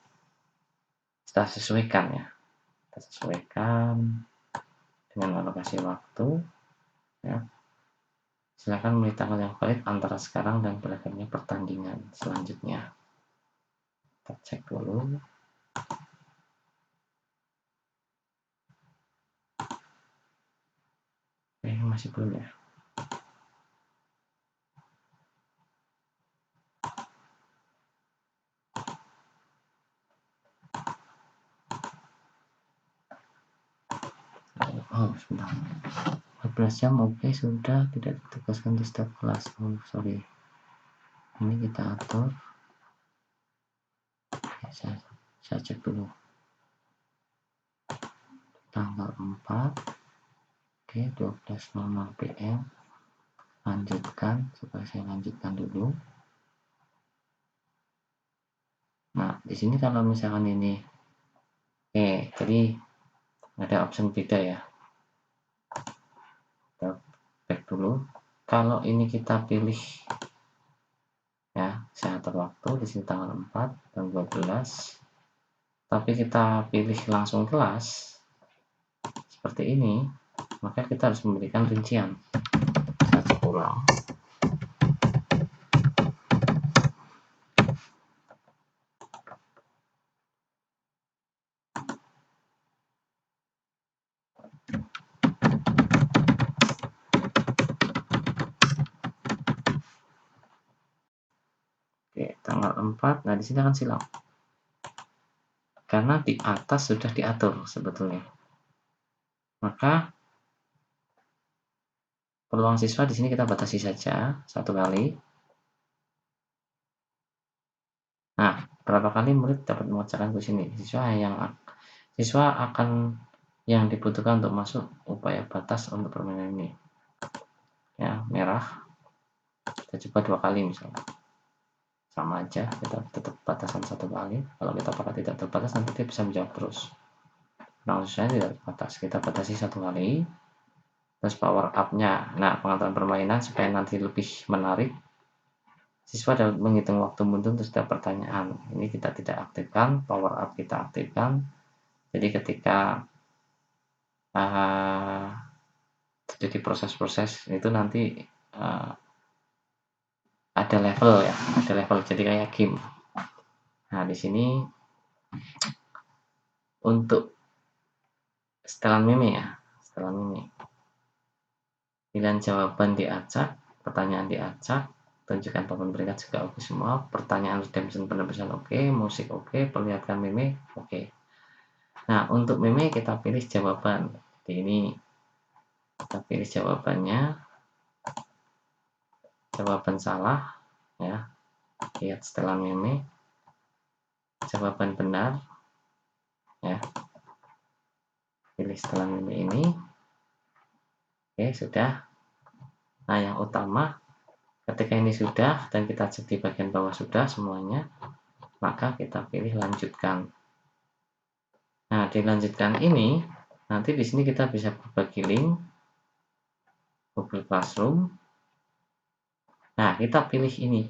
sesuaikan ya. Kita sesuaikan dengan alokasi waktu ya. Silakan memilih tanggal yang valid antara sekarang dan berakhirnya pertandingan selanjutnya. Kita cek dulu. Masih belum ya. Oh, sebentar. 14 jam oke, sudah tidak ditugaskan di staf kelas. Oh, sorry. Ini kita atur. Ya, saya cek dulu. Tanggal 4. Oke, 12.00 PM. Lanjutkan, supaya saya lanjutkan dulu. Nah, di sini kalau misalkan ini, jadi ada option beda ya. Kita back dulu. Kalau ini kita pilih ya, saya atur waktu di sini tanggal 4 dan 12. Tapi kita pilih langsung kelas seperti ini, maka kita harus memberikan rincian. Saya cek ulang. Oke, tanggal 4. Nah, di sini akan silang. Karena di atas sudah diatur sebetulnya. Maka peluang siswa di sini kita batasi saja 1 kali. Nah, berapa kali murid dapat mengerjakan kuis ini? Siswa akan yang dibutuhkan untuk masuk upaya batas untuk permainan ini. Ya, merah. Kita coba 2 kali misalnya. Sama aja, kita tetap batasan 1 kali. Kalau kita pakai tidak terbatas, nanti dia bisa menjawab terus. Nah, khususnya tidak terbatas, kita batasi 1 kali. Terus power up-nya, nah pengaturan permainan supaya nanti lebih menarik, siswa dapat menghitung waktu mundur untuk setiap pertanyaan. Ini kita tidak aktifkan, power up kita aktifkan. Jadi ketika jadi proses-proses itu nanti ada level ya, ada level, jadi kayak game. Nah, di sini untuk setelan meme ya, setelan meme. Pilihan jawaban diacak, pertanyaan diacak, tunjukkan papan peringkat juga oke semua, pertanyaan redemption penerusan oke, musik oke, perlihatkan meme oke. Nah, untuk meme kita pilih jawaban. Jadi ini kita pilih jawabannya, jawaban salah ya, lihat setelan meme, jawaban benar ya, pilih setelan meme ini. Oke, sudah. Nah, yang utama ketika ini sudah dan kita cek di bagian bawah sudah semuanya, maka kita pilih lanjutkan. Nah, dilanjutkan ini nanti di sini kita bisa berbagi link Google Classroom. Nah, kita pilih ini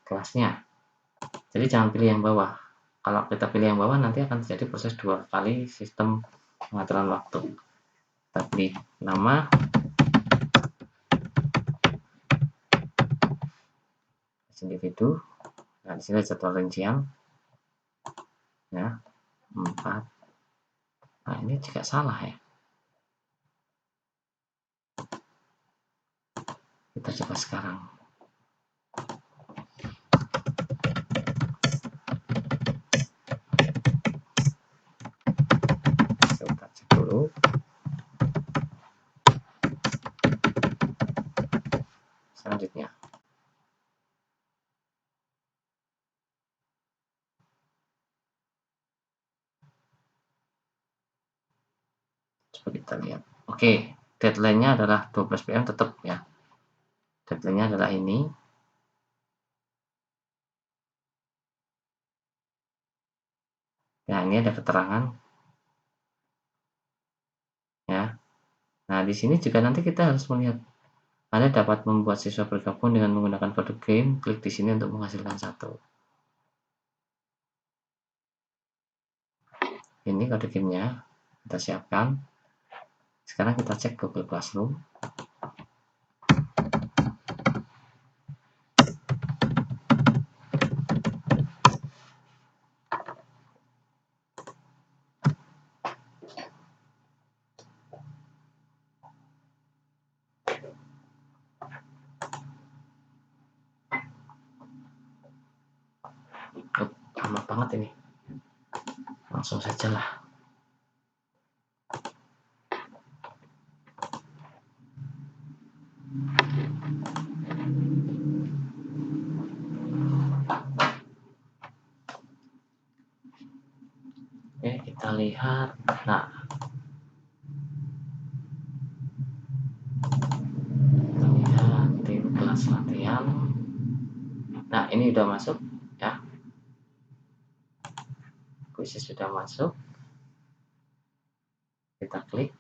kelasnya. Jadi jangan pilih yang bawah. Kalau kita pilih yang bawah nanti akan terjadi proses 2 kali sistem pengaturan waktu. Kita pilih nama, individu. Nah, di sini jadwal rincian. Ya, 4. Nah, ini juga salah ya. Kita coba sekarang. Kita cek dulu. Selanjutnya. Coba kita lihat. Oke, deadline-nya adalah 12 PM tetap ya. Deadline-nya adalah ini. Nah, ini ada keterangan. Ya. Nah, di sini juga nanti kita harus melihat Anda dapat membuat siswa bergabung dengan menggunakan kode game. Klik di sini untuk menghasilkan satu. Ini kode gamenya kita siapkan. Sekarang kita cek Google Classroom. Lama banget ini. Langsung saja lah. Oke, kita lihat. Nah, kita lihat di kelas latihan. Nah, ini udah masuk ya. Kuisnya sudah masuk. Kita klik.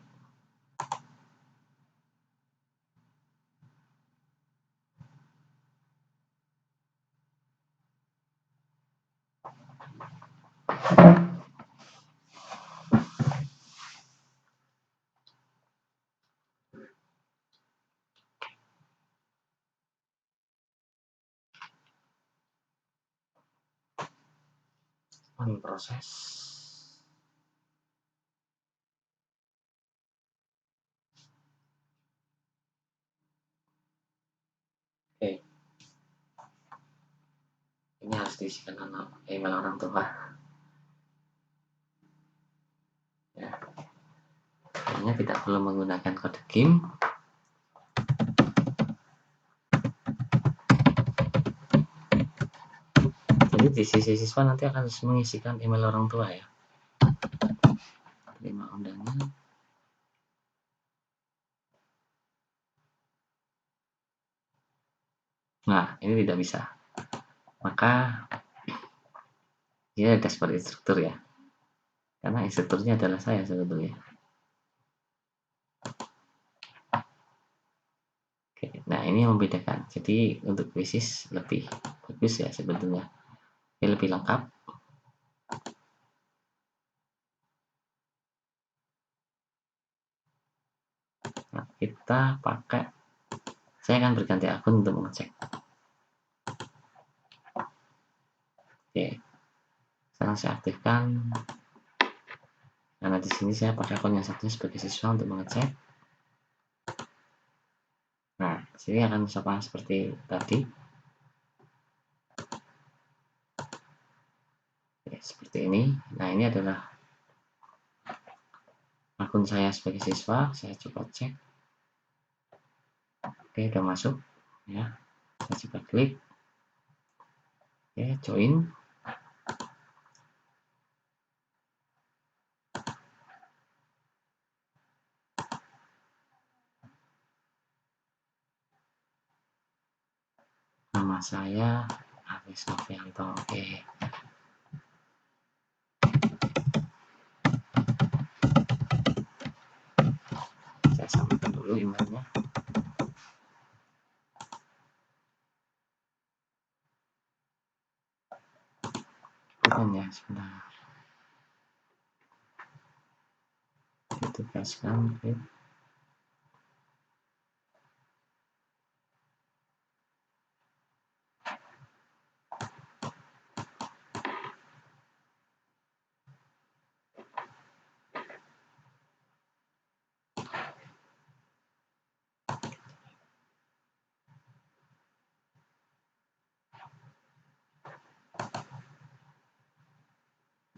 Proses. Oke. Ini harus diisikan email orang tua. Ya. Hanya tidak perlu menggunakan kode game. Jadi di sisi siswa nanti akan mengisikan email orang tua ya. Terima undangan. Nah, ini tidak bisa. Maka dia ada seperti instruktur ya. Karena instrukturnya adalah saya sebetulnya. Oke, nah ini yang membedakan. Jadi untuk basis lebih bagus ya sebetulnya. Ini lebih lengkap. Nah, kita pakai, saya akan berganti akun untuk mengecek. Oke, sekarang saya aktifkan. Karena di sini saya pakai akun yang satunya sebagai siswa untuk mengecek. Nah, sini akan sama seperti tadi. Oke, seperti ini. Nah, ini adalah akun saya sebagai siswa. Saya coba cek. Oke, udah masuk ya. Saya coba klik. Oke, join. Nama saya Aris Novianto. Oke. dulu emailnya. Bukan ya, sebentar. Ditugaskan ke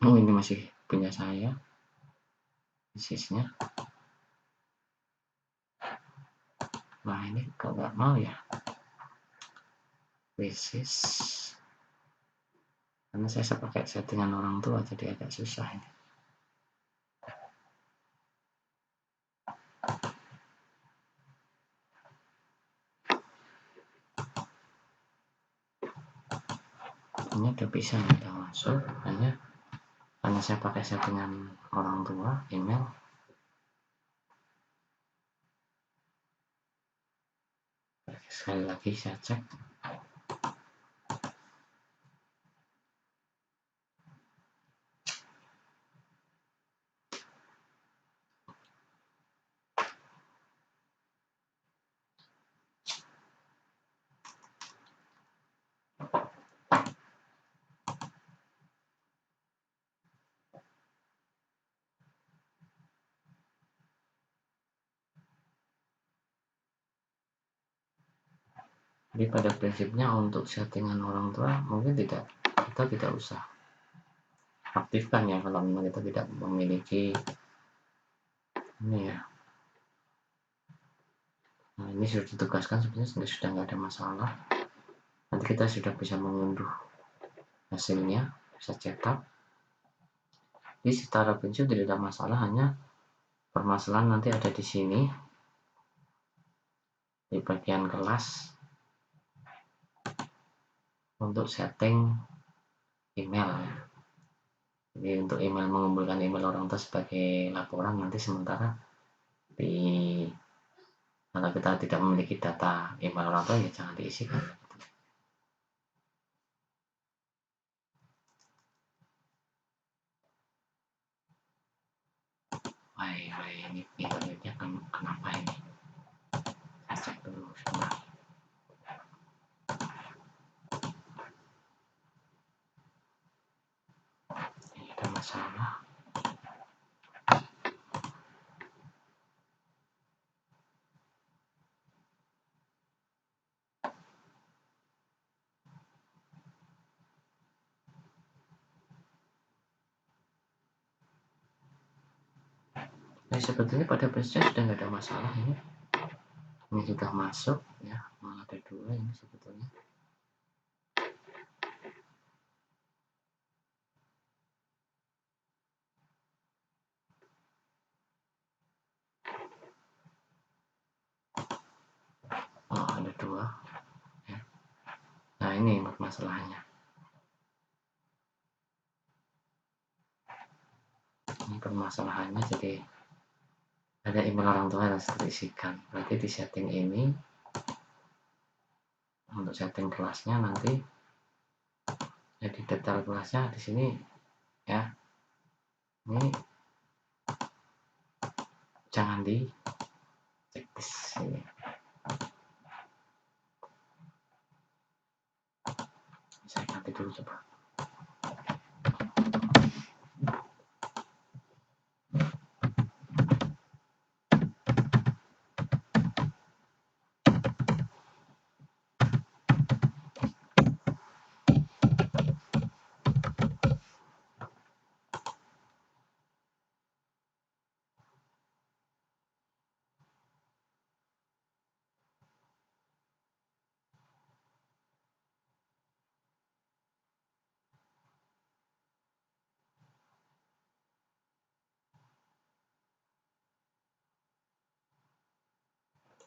ini masih punya saya bisnisnya. Nah ini kok nggak mau ya, bisnis, karena saya pakai settingan orang tua jadi agak susah ini. Ini udah bisa, udah masuk, hanya karena saya pakai settingan orang tua email. Sekali lagi saya cek. Jadi pada prinsipnya untuk settingan orang tua mungkin kita tidak usah aktifkan ya, kalau memang kita tidak memiliki ini ya. Nah ini sudah ditugaskan, sebenarnya sudah nggak ada masalah. Nanti kita sudah bisa mengunduh hasilnya, bisa cetak. Jadi secara prinsip tidak ada masalah, hanya permasalahan nanti ada di sini di bagian kelas untuk setting email. Jadi untuk email, mengumpulkan email orang tua sebagai laporan nanti sementara kalau kita tidak memiliki data email orang tua ya jangan diisikan. Wah ini internetnya kenapa ini? Saya cek dulu sebentar. Ini ada masalah. Nah sebetulnya pada prinsipnya sudah nggak ada masalah ini. Ini sudah masuk ya, malah ada dua ini sebetulnya. Oh ada dua ya. Nah ini masalahnya. Ini permasalahannya, jadi ada email orang tua harus terisikan. Berarti di setting ini untuk setting kelasnya nanti jadi detail kelasnya di sini ya. Ini jangan di cek di sini. Saya ganti dulu coba.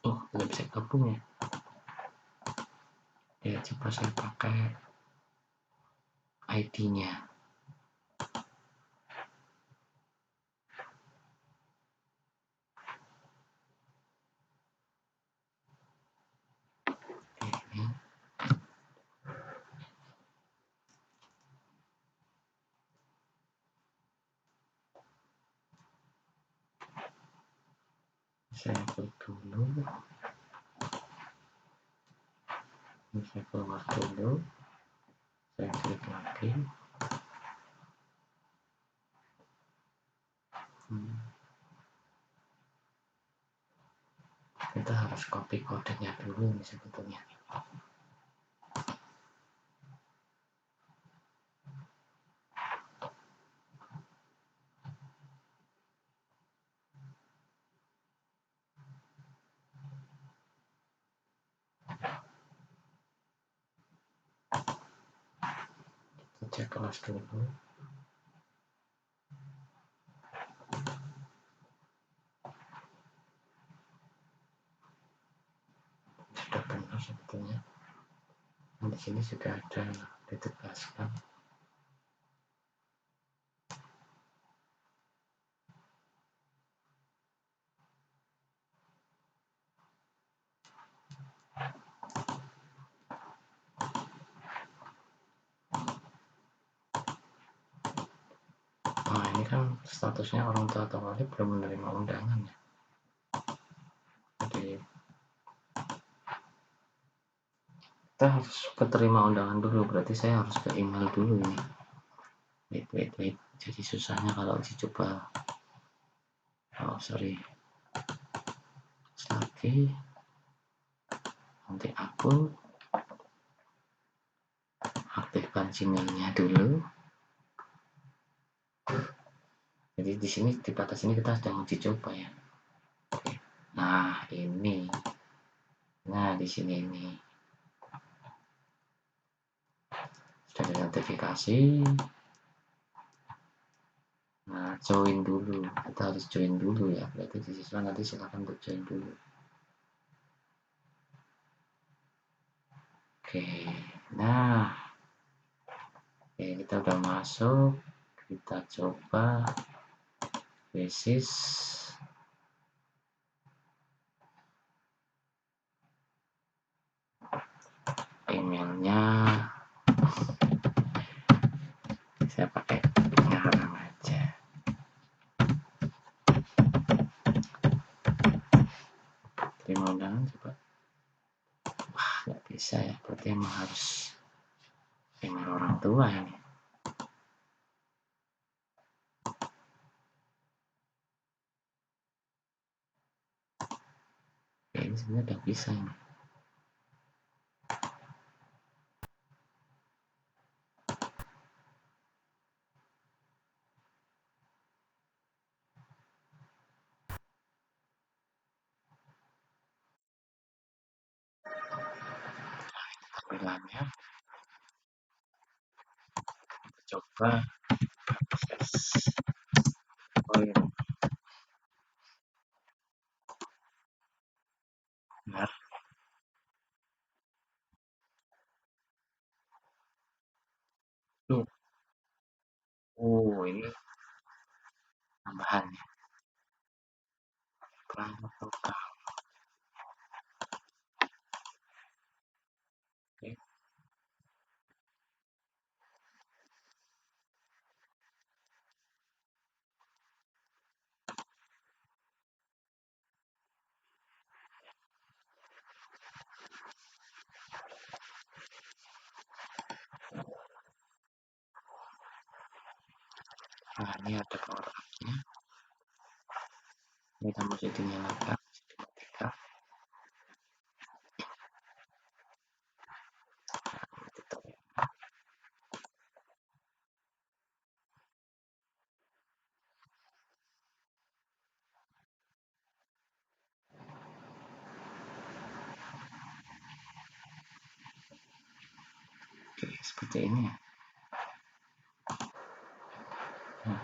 Oh belum bisa gabung ya. Ya coba saya pakai ID-nya. Saya ikut dulu, saya keluar dulu, saya klik lagi. Kita harus copy kodenya dulu nih sebetulnya. Cek kelas dulu. Sudah benar sebetulnya. Di sini sudah ada ditegaskan. Nah, ini kan statusnya orang tua atau wali belum menerima undangan ya. Jadi kita harus keterima undangan dulu, berarti saya harus ke email dulu ini. Wait. Jadi susahnya kalau dicoba. Oh, sorry. Lagi. Nanti akun. Aktifkan Gmailnya dulu. Jadi di sini di batas ini kita sedang uji coba ya. Oke. Nah, ini. Nah, di sini ini. Sudah diidentifikasi. Nah, join dulu. Kita harus join dulu ya. Berarti di siswa nanti silakan untuk join dulu. Oke. Nah. Oke, kita udah masuk. Kita coba basis. Emailnya saya pakai ngarang aja. Terima undangan coba. Wah, nggak bisa ya, berarti emang harus email orang tua ini. Oke, ini sebenarnya udah bisa ini. Tampilannya coba oh iya benar. Ini tambahannya pelan total. Oke. Nah, ini ada power up-nya. Ini kita mesti dinyalakan, mesti dimatikan. Oke, seperti ini ya. Nah,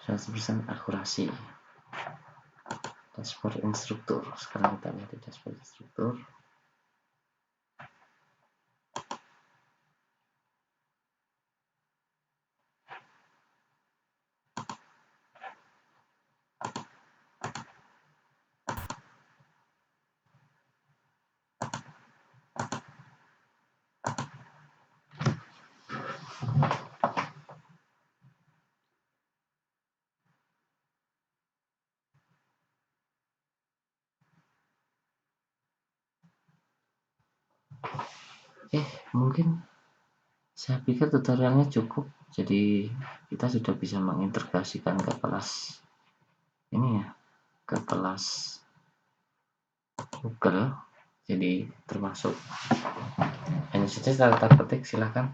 100% akurasi. Dashboard instruktur. Sekarang kita lihat di dashboard instruktur. Mungkin saya pikir tutorialnya cukup. Jadi kita sudah bisa mengintegrasikan ke kelas ini ya, ke kelas Google. Jadi termasuk hanya saja tata ketik, silahkan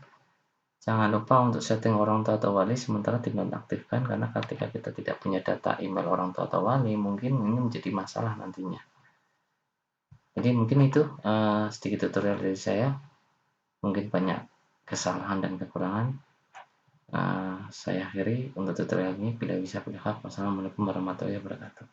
jangan lupa untuk setting orang tua atau wali sementara dinonaktifkan, karena ketika kita tidak punya data email orang tua atau wali, mungkin ini menjadi masalah nantinya. Jadi mungkin itu sedikit tutorial dari saya. Mungkin banyak kesalahan dan kekurangan. Saya akhiri untuk tutorial ini. Bila bisa, wassalamualaikum warahmatullahi wabarakatuh.